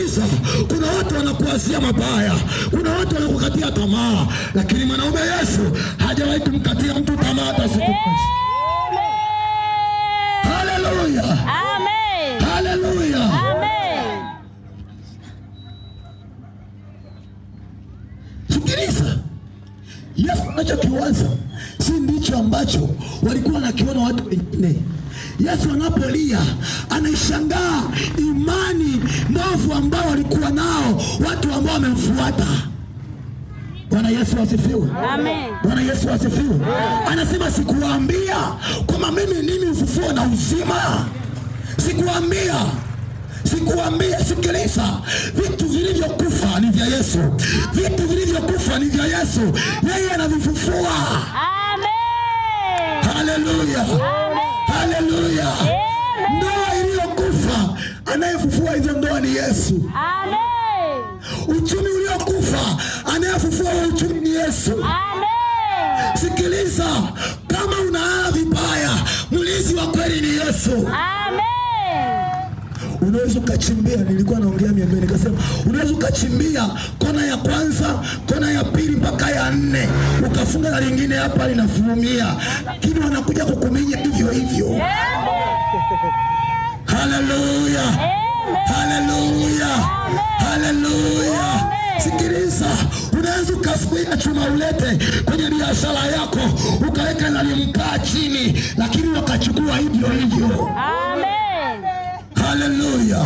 Sikiliza, kuna watu wanakuazia mabaya, kuna watu wanakukatia tamaa, lakini mwanaume Yesu hajawahi kumkatia mtu tamaa hata siku moja. Haleluya. Amen. Haleluya. Amen. Sikiliza, Yesu anachokiwaza si ndicho ambacho walikuwa wanakiona watu wengine. Yesu anapolia anaishangaa imani ndovu ambao walikuwa nao watu ambao wamemfuata. Bwana Yesu asifiwe. Amen. Bwana Yesu asifiwe. Anasema sikuwaambia kwamba mimi ndimi ufufuo na uzima? Sikuwaambia. Sikiliza, vitu vilivyokufa ni vya Yesu. Vitu vilivyokufa ni vya Yesu. Yeye anavifufua. Amen. Haleluya. Haleluya. Ndoa iliyokufa anayefufua hizo ndoa ni Yesu. Amen. Uchumi uliokufa anayefufua uchumi ni Yesu. Amen. Sikiliza, kama unaala vibaya, mlinzi wa kweli ni Yesu. Amen. Unaweza ukachimbia, nilikuwa naongea miembeni nikasema, unaweza ukachimbia kona ya kwanza, kona ya pili mpaka ya 4, ukafunga na lingine hapa linafurumia, lakini wanakuja kukuminya hivyo hivyo. Haleluya. Haleluya. Haleluya. Sikiliza, unaweza ukasukuia chuma ulete kwenye biashara yako, ukaweka na mkaa chini, lakini wakachukua hivyo hivyo. Amen. Haleluya.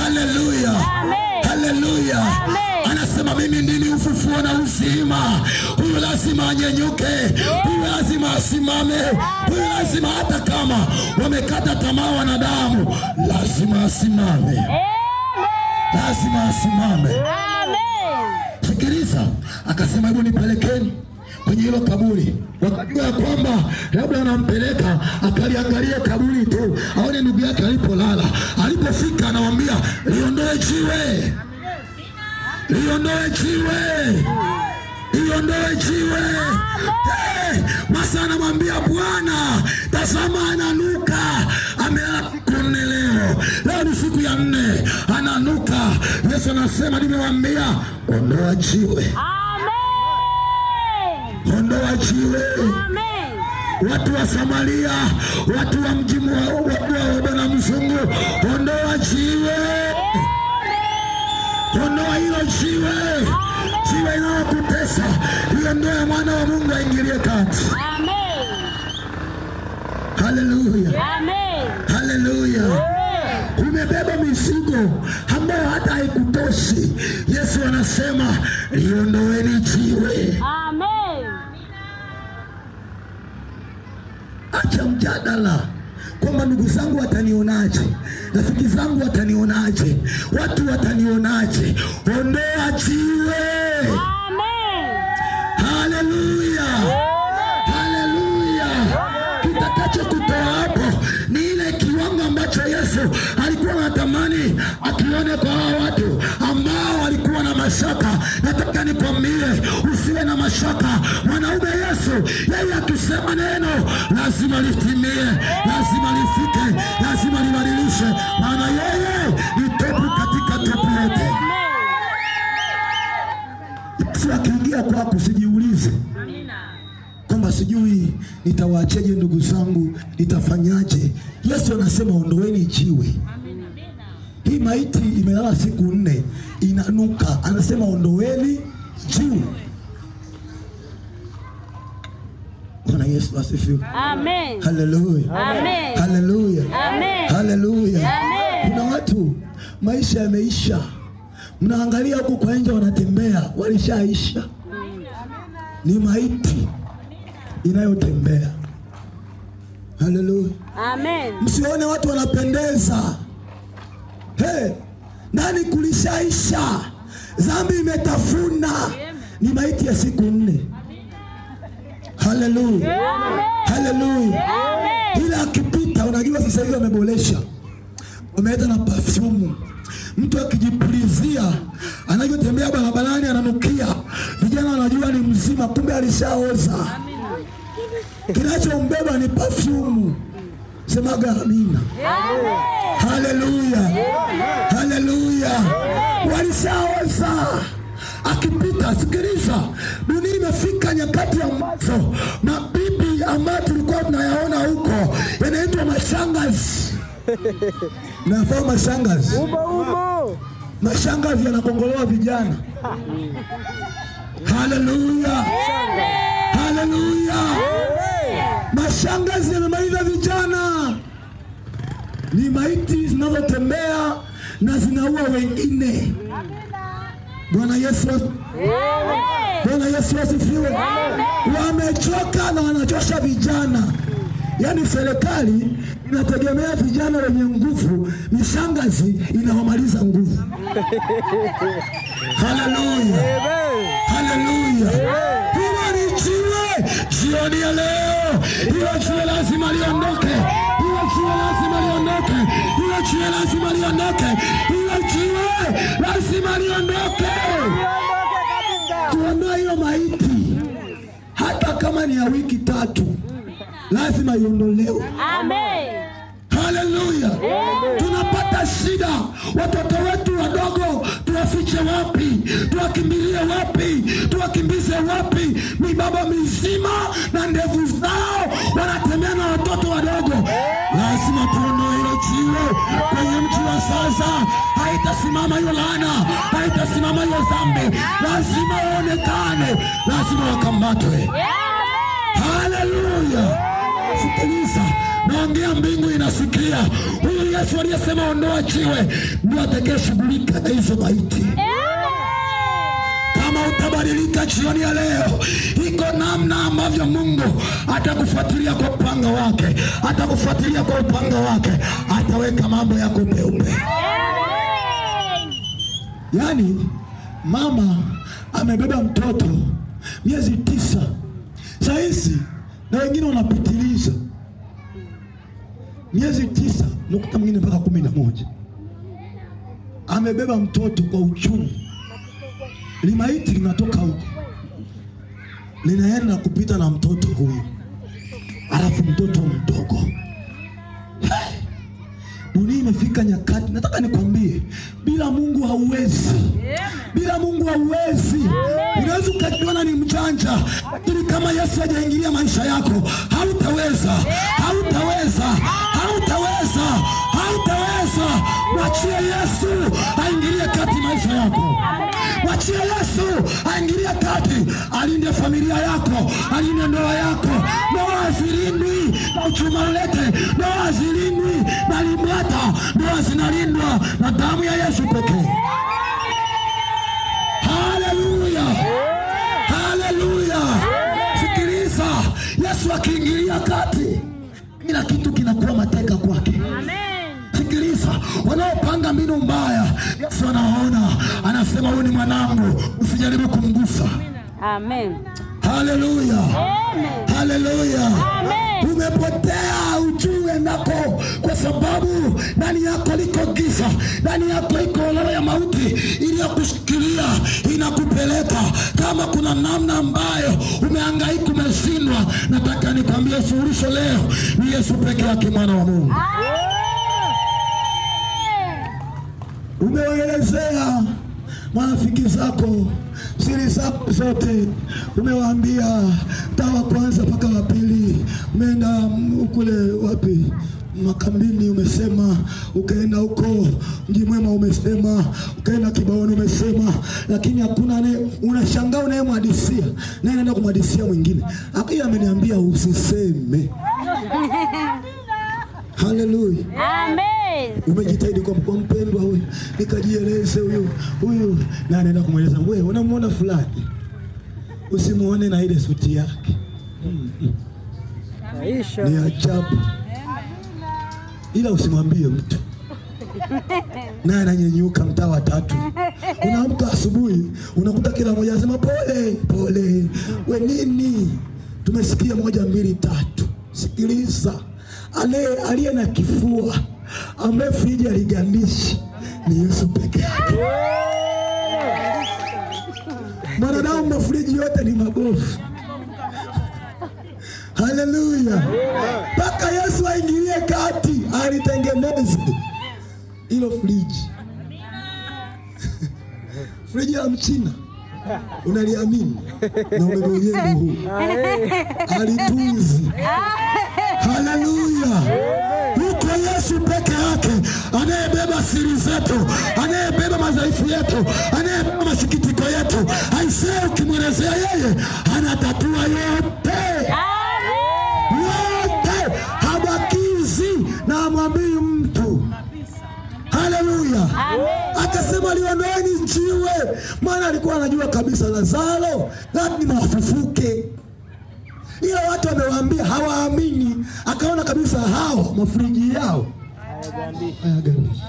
Haleluya. Haleluya. Anasema mimi ndimi ufufuo na uzima. Huyu lazima anyenyuke, huyu lazima asimame, huyu lazima, hata kama wamekata tamaa wanadamu, lazima asimame. Lazima asimame. Sikiliza, akasema hebu nipelekeni kwenye hilo kaburi. Wakajua ya kwamba labda anampeleka akaliangalia kaburi tu, aone ndugu yake alipolala. Alipofika anamwambia liondoe jiwe, liondoe jiwe, liondoe jiwe. Masa anamwambia Bwana, tazama ananuka, amelala siku 4 leo. Leo ni siku ya 4, ananuka. Yesu anasema nimewambia ondoa jiwe. Ondoa jiwe. Watu wa Samaria, watu wa mji wa Bwana Mzungu, ondoa jiwe. Ondoa hilo jiwe. Jiwe inayokutesa, hiyo ndio mwana wa Mungu aingilie kati. Haleluya. Haleluya. Umebeba mizigo ambayo hata haikutoshi. Yesu anasema liondoeni jiwe. Acha mjadala kwamba ndugu zangu watanionaje, rafiki zangu watanionaje, watu watanionaje. Ondoa jiwe. Haleluya. Haleluya. Kitakacho kutoa hapo ni ile kiwango ambacho Yesu alikuwa anatamani akione kwa hao watu ambao walikuwa na mashaka. Nataka nikwambie usiwe na mashaka. Mwanaume Yesu, yeye akisema neno lazima litimie, lazima lifike, lazima libadilishe, maana yeye ni topu katika topu yote. Yesu akiingia kwako usijiulize kwamba sijui nitawaacheje ndugu zangu, nitafanyaje. Yesu anasema ondoeni jiwe. Hii maiti imelala siku 4 inanuka, anasema ondoeni jiwe. Bwana Yesu asifiwe. Amen. Haleluya. Amen. Haleluya. Amen. Haleluya. Kuna watu maisha yameisha, mnaangalia huko kwa nje wanatembea, walishaisha. Ni maiti inayotembea. Haleluya. Amen. Msione watu wanapendeza. Nani kulishaisha, dhambi imetafuna. Ni maiti ya siku 4. Haleluya. Haleluya. Ila akipita, unajua sasa hivi wameboresha, wameleta na perfume. Mtu akijipulizia, anayotembea barabarani ananukia, vijana wanajua ni mzima, kumbe alishaoza. Kinachombeba ni perfume. Semaga amina. Haleluya. Haleluya. walishaoza. Akipita, sikiliza, dunia imefika nyakati ambazo mabibi ambayo tulikuwa tunayaona huko yanaitwa mashangazi. Nafaa mashangazi. Mashangazi yanakongolewa vijana. Haleluya. Haleluya. Mashangazi yanamaliza vijana. Ni maiti zinazotembea na zinaua wengine. Bwana Yesu asifiwe. Wamechoka na wanachosha vijana. Yaani serikali inategemea vijana wenye nguvu, mishangazi inawamaliza nguvu. Haleluya. Haleluya. Hilo ni jiwe jioni ya leo. Hilo jiwe lazima liondoke. Hilo jiwe lazima liondoke. Hilo jiwe lazima liondoke. Hilo jiwe lazima liondoke. Tuondoe hiyo maiti. Hata kama ni ya wiki 3. Lazima iondolewe. Amen. Haleluya. Tunapata shida. Watoto wetu wadogo tuwafiche wapi? Tuwakimbilie wapi? Tuwakimbize wapi? Ni baba mizima na ndevu zao wanatembea na watoto wadogo. Lazima tuondoe hilo jiwe kwenye mji wa sasa. Haitasimama hiyo laana, haitasimama hiyo dhambi. Lazima waonekane, lazima wakamatwe. Haleluya. Sikiliza, naongea, mbingu inasikia. Huyu Yesu aliyesema ondoa jiwe ndio atakayeshughulika na hizo maiti. Kama utabadilika jioni ya leo, iko namna ambavyo Mungu atakufuatilia kwa upanga wake, atakufuatilia kwa upanga wake, ataweka mambo yako peupe. Yaani mama amebeba mtoto miezi 9 sahizi, na wengine wanapitiliza miezi 9 nukta mwingine mpaka 11. Amebeba mtoto kwa uchungu. Limaiti linatoka huko linaenda kupita na mtoto huyu, alafu mtoto mdogo. Dunia imefika nyakati, nataka nikwambie, bila Mungu hauwezi. Bila Mungu hauwezi. Unaweza ukajiona ni mjanja, lakini kama Yesu hajaingilia maisha yako, hautaweza. Hautaweza. Hautaweza. Hautaweza. Mwachie Yesu aingilie kati maisha yako. Mwachie Yesu aingilie kati, alinde familia yako, alinde ndoa yako. Ndoa zilindwi na uchumalete, ndoa zilindwi na limbwata, ndoa zinalindwa na damu ya Yesu pekee. Haleluya. Haleluya. Sikiliza, Yesu akiingilia kati, kila kitu kinakuwa mateka kwake. Sikiliza, wanaopanga mbinu mbaya, Yesu anaona, anasema huyu ni mwanangu, usijaribu kumgusa. Amen. Haleluya. Haleluya. Umepotea ujue nako, kwa sababu ndani yako liko giza, ndani yako iko roho ya mauti iliyokushikilia inakupeleka. Kama kuna namna ambayo umehangaika, umeshindwa, nataka nikwambie suluhisho leo ni Yesu peke yake, mwana wa Mungu. Umewaelezea marafiki zako siri zako zote, umewaambia tawa kwanza mpaka wa pili, umeenda kule wapi makambini, umesema, ukaenda huko Mji Mwema umesema, ukaenda Kibaoni umesema, lakini hakuna naye. Unashangaa unayemhadisia naye anaenda kumhadisia mwingine. Akija ameniambia usiseme. Haleluya. Amen. Umejitahidi kwa mpendwa huyu, nikajieleze huyu na anaenda kumweleza, wewe unamwona fulani, usimuone na ile suti yake. Ni ajabu. Ila usimwambie mtu. Na ananyenyuka mtaa wa 3. Unaamka asubuhi, unakuta kila mmoja anasema pole, pole. We nini? Tumesikia 1 2 3. Sikiliza. Aliye na kifua ambaye friji aligandishi ni Yesu peke yake. Mwanadamu mafriji yote ni mabovu. Haleluya. Mpaka Yesu aingilie kati, alitengeneze hilo friji. Friji la Mchina unaliamini na umebeba ujengo huu, alitunzi. Haleluya! Yuko Yesu peke yake anayebeba siri zetu, anayebeba madhaifu yetu, anayebeba masikitiko yetu. Aisee, ukimwelezea yeye anatatua yote. Yote, habakizi na amwambii mtu. Haleluya! Akasema liondoeni jiwe, maana alikuwa anajua kabisa Lazaro lazima afufuke, ila watu wamewaambia hawaamini. Akaona kabisa hao mafuriji yao hayagandi.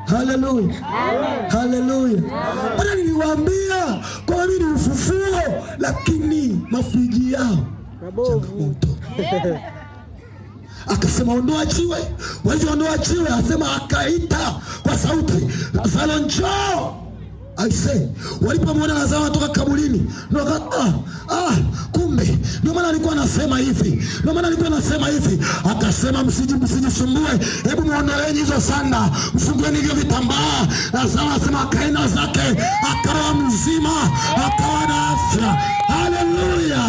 Haleluya, haleluya. Bwana, niliwaambia kwa mimi ni ufufuo, lakini mafuriji yao changamoto. Akasema ondoa jiwe. Waliondoa jiwe, asema akaita kwa sauti, Lazaro njoo. Aise, walipomwona Lazaro anatoka kaburini, kumbe ndio maana alikuwa anasema hivi, akasema msijisumbue, hebu muondoeni hizo sanda, mfungueni hivyo vitambaa. Lazaro asema akaenda zake, akawa mzima, akawa na afya. Haleluya.